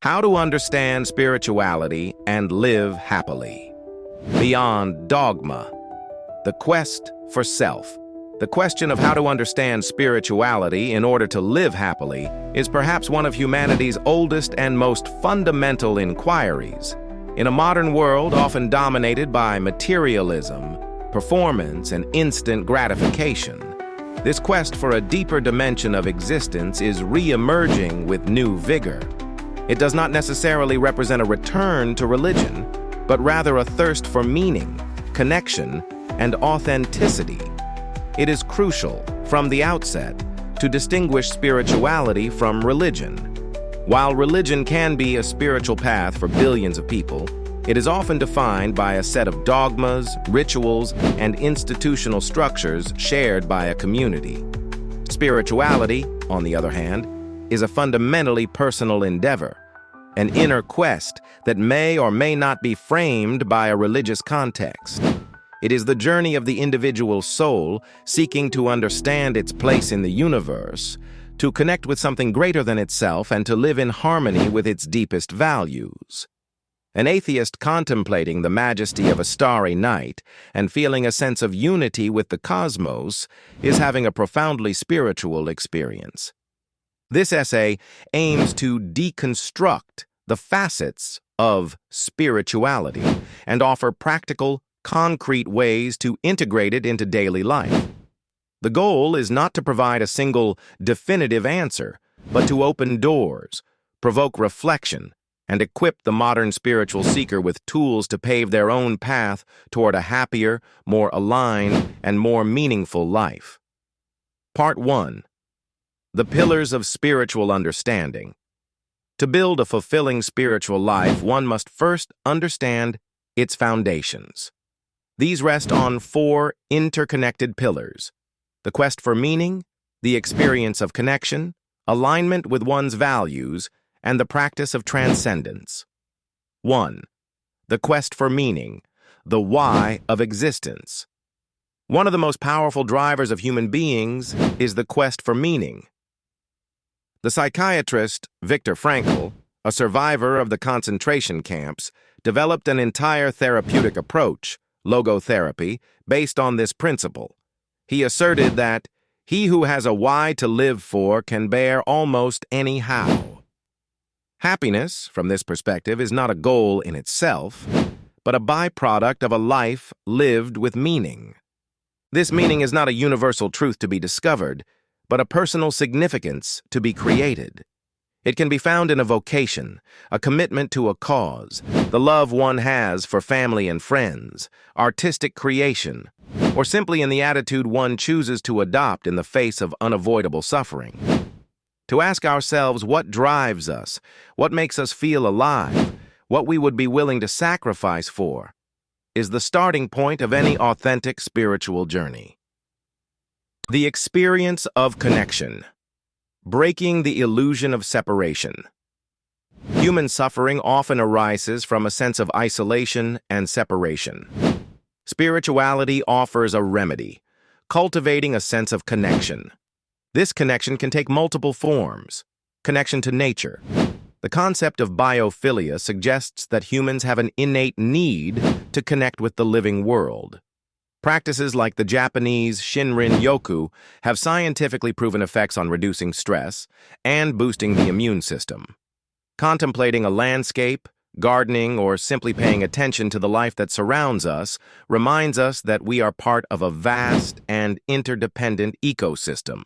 How to understand spirituality and live happily. Beyond dogma. The quest for self. The question of how to understand spirituality in order to live happily is perhaps one of humanity's oldest and most fundamental inquiries. In a modern world often dominated by materialism, performance, and instant gratification, this quest for a deeper dimension of existence is re-emerging with new vigor. It does not necessarily represent a return to religion, but rather a thirst for meaning, connection, and authenticity. It is crucial, from the outset, to distinguish spirituality from religion. While religion can be a spiritual path for billions of people, it is often defined by a set of dogmas, rituals, and institutional structures shared by a community. Spirituality, on the other hand, is a fundamentally personal endeavor, an inner quest that may or may not be framed by a religious context. It is the journey of the individual soul seeking to understand its place in the universe, to connect with something greater than itself, and to live in harmony with its deepest values. An atheist contemplating the majesty of a starry night and feeling a sense of unity with the cosmos is having a profoundly spiritual experience. This essay aims to deconstruct the facets of spirituality and offer practical, concrete ways to integrate it into daily life. The goal is not to provide a single, definitive answer, but to open doors, provoke reflection, and equip the modern spiritual seeker with tools to pave their own path toward a happier, more aligned, and more meaningful life. Part 1. The Pillars of Spiritual Understanding. To build a fulfilling spiritual life, one must first understand its foundations. These rest on 4 interconnected pillars: the quest for meaning, the experience of connection, alignment with one's values, and the practice of transcendence. 1. The quest for meaning, the why of existence. One of the most powerful drivers of human beings is the quest for meaning. The psychiatrist Viktor Frankl, a survivor of the concentration camps, developed an entire therapeutic approach, logotherapy, based on this principle. He asserted that he who has a why to live for can bear almost any how. Happiness, from this perspective, is not a goal in itself, but a byproduct of a life lived with meaning. This meaning is not a universal truth to be discovered, but a personal significance to be created. It can be found in a vocation, a commitment to a cause, the love one has for family and friends, artistic creation, or simply in the attitude one chooses to adopt in the face of unavoidable suffering. To ask ourselves what drives us, what makes us feel alive, what we would be willing to sacrifice for, is the starting point of any authentic spiritual journey. The experience of connection. Breaking the illusion of separation. Human suffering often arises from a sense of isolation and separation. Spirituality offers a remedy, cultivating a sense of connection. This connection can take multiple forms. Connection to nature. The concept of biophilia suggests that humans have an innate need to connect with the living world. Practices like the Japanese Shinrin-yoku have scientifically proven effects on reducing stress and boosting the immune system. Contemplating a landscape, gardening, or simply paying attention to the life that surrounds us reminds us that we are part of a vast and interdependent ecosystem.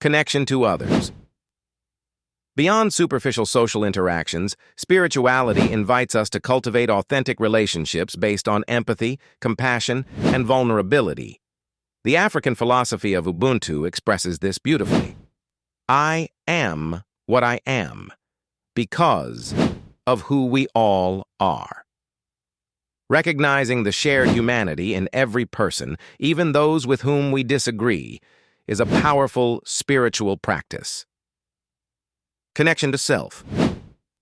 Connection to others. Beyond superficial social interactions, spirituality invites us to cultivate authentic relationships based on empathy, compassion, and vulnerability. The African philosophy of Ubuntu expresses this beautifully. I am what I am because of who we all are. Recognizing the shared humanity in every person, even those with whom we disagree, is a powerful spiritual practice. Connection to self.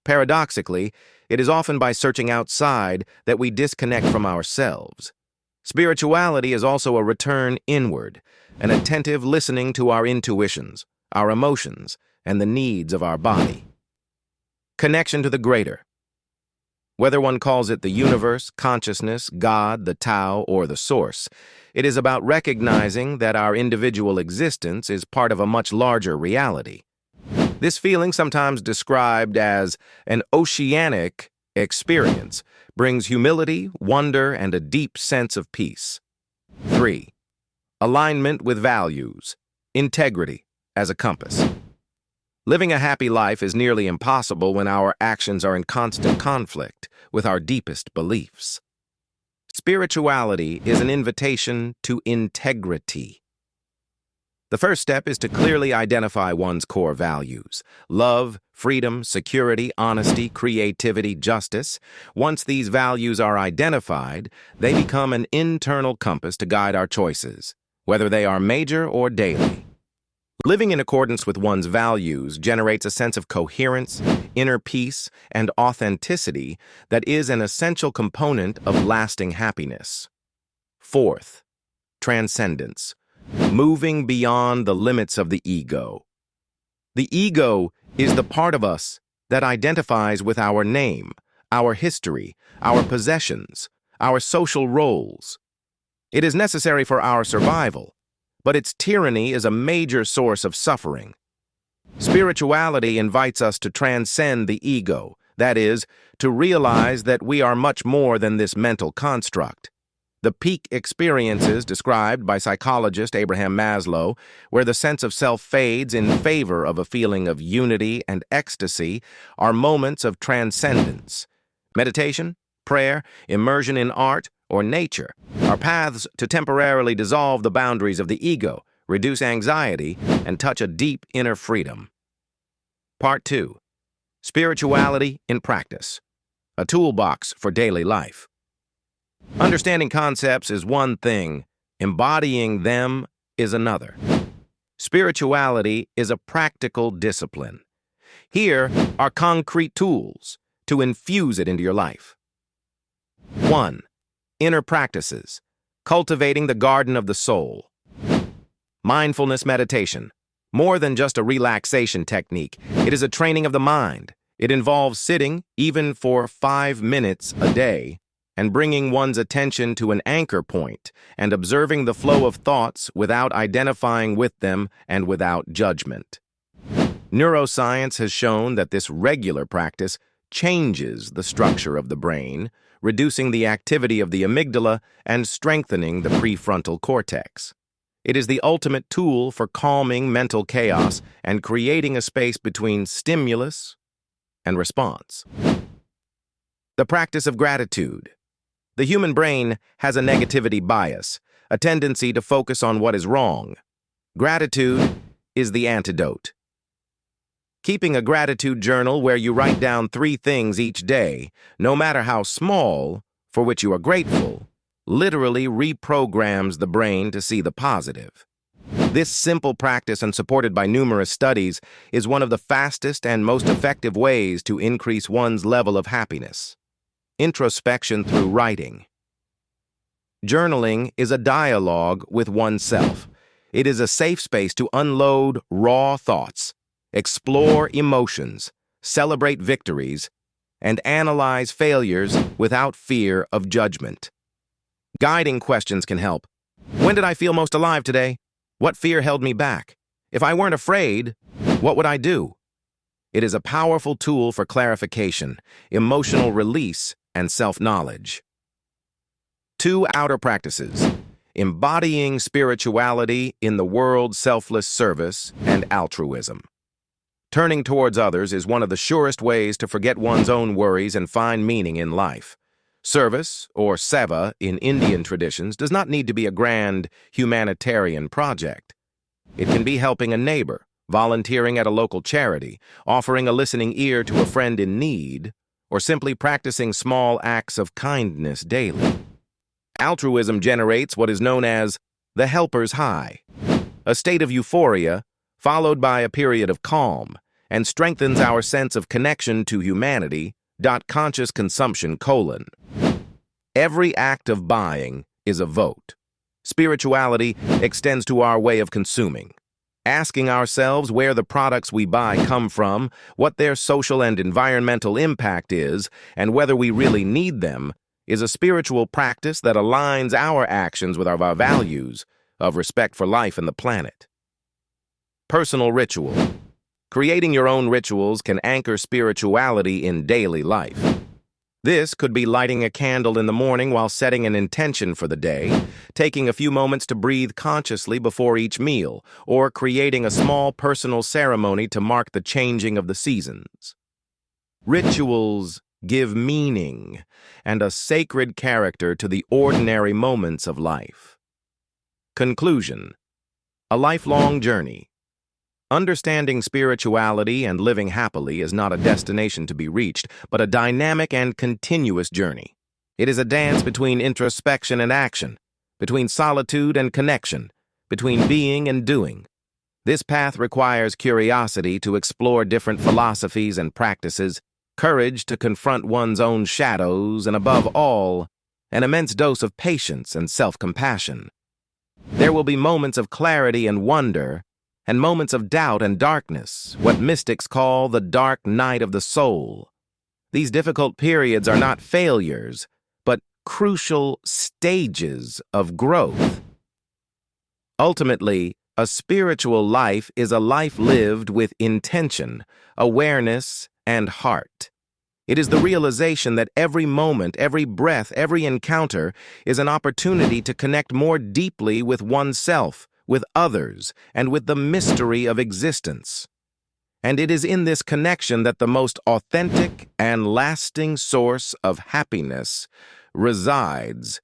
Paradoxically, it is often by searching outside that we disconnect from ourselves. Spirituality is also a return inward, an attentive listening to our intuitions, our emotions, and the needs of our body. Connection to the greater. Whether one calls it the universe, consciousness, God, the Tao, or the Source, it is about recognizing that our individual existence is part of a much larger reality. This feeling, sometimes described as an oceanic experience, brings humility, wonder, and a deep sense of peace. 3. Alignment with values. Integrity as a compass. Living a happy life is nearly impossible when our actions are in constant conflict with our deepest beliefs. Spirituality is an invitation to integrity. The first step is to clearly identify one's core values: love, freedom, security, honesty, creativity, justice. Once these values are identified, they become an internal compass to guide our choices, whether they are major or daily. Living in accordance with one's values generates a sense of coherence, inner peace, and authenticity that is an essential component of lasting happiness. 4th, transcendence. Moving beyond the limits of the ego. The ego is the part of us that identifies with our name, our history, our possessions, our social roles. It is necessary for our survival, but its tyranny is a major source of suffering. Spirituality invites us to transcend the ego, that is, to realize that we are much more than this mental construct. The peak experiences described by psychologist Abraham Maslow, where the sense of self fades in favor of a feeling of unity and ecstasy, are moments of transcendence. Meditation, prayer, immersion in art, or nature are paths to temporarily dissolve the boundaries of the ego, reduce anxiety, and touch a deep inner freedom. Part 2. Spirituality in practice. A toolbox for daily life. Understanding concepts is one thing, embodying them is another. Spirituality is a practical discipline. Here are concrete tools to infuse it into your life. 1. Inner practices. Cultivating the garden of the soul. Mindfulness meditation. More than just a relaxation technique, it is a training of the mind. It involves sitting, even for 5 minutes a day, and bringing one's attention to an anchor point and observing the flow of thoughts without identifying with them and without judgment. Neuroscience has shown that this regular practice changes the structure of the brain, reducing the activity of the amygdala and strengthening the prefrontal cortex. It is the ultimate tool for calming mental chaos and creating a space between stimulus and response. The practice of gratitude. The human brain has a negativity bias, a tendency to focus on what is wrong. Gratitude is the antidote. Keeping a gratitude journal where you write down 3 things each day, no matter how small, for which you are grateful, literally reprograms the brain to see the positive. This simple practice, and supported by numerous studies, is one of the fastest and most effective ways to increase one's level of happiness. Introspection through writing. Journaling is a dialogue with oneself. It is a safe space to unload raw thoughts, explore emotions, celebrate victories, and analyze failures without fear of judgment. Guiding questions can help. When did I feel most alive today? What fear held me back? If I weren't afraid, what would I do? It is a powerful tool for clarification, emotional release, and self-knowledge. 2 outer practices. Embodying spirituality in the world's selfless service and altruism. Turning towards others is one of the surest ways to forget one's own worries and find meaning in life. Service, or seva in Indian traditions, does not need to be a grand humanitarian project. It can be helping a neighbor, volunteering at a local charity, offering a listening ear to a friend in need, or simply practicing small acts of kindness daily. Altruism generates what is known as the helper's high, a state of euphoria followed by a period of calm, and strengthens our sense of connection to humanity. Conscious consumption: Every act of buying is a vote. Spirituality extends to our way of consuming. Asking ourselves where the products we buy come from, what their social and environmental impact is, and whether we really need them, is a spiritual practice that aligns our actions with our values of respect for life and the planet. Personal ritual. Creating your own rituals can anchor spirituality in daily life. This could be lighting a candle in the morning while setting an intention for the day, taking a few moments to breathe consciously before each meal, or creating a small personal ceremony to mark the changing of the seasons. Rituals give meaning and a sacred character to the ordinary moments of life. Conclusion. A lifelong journey. Understanding spirituality and living happily is not a destination to be reached, but a dynamic and continuous journey. It is a dance between introspection and action, between solitude and connection, between being and doing. This path requires curiosity to explore different philosophies and practices, courage to confront one's own shadows, and above all, an immense dose of patience and self-compassion. There will be moments of clarity and wonder, and moments of doubt and darkness, what mystics call the dark night of the soul. These difficult periods are not failures, but crucial stages of growth. Ultimately, a spiritual life is a life lived with intention, awareness, and heart. It is the realization that every moment, every breath, every encounter is an opportunity to connect more deeply with oneself, with others, and with the mystery of existence. And it is in this connection that the most authentic and lasting source of happiness resides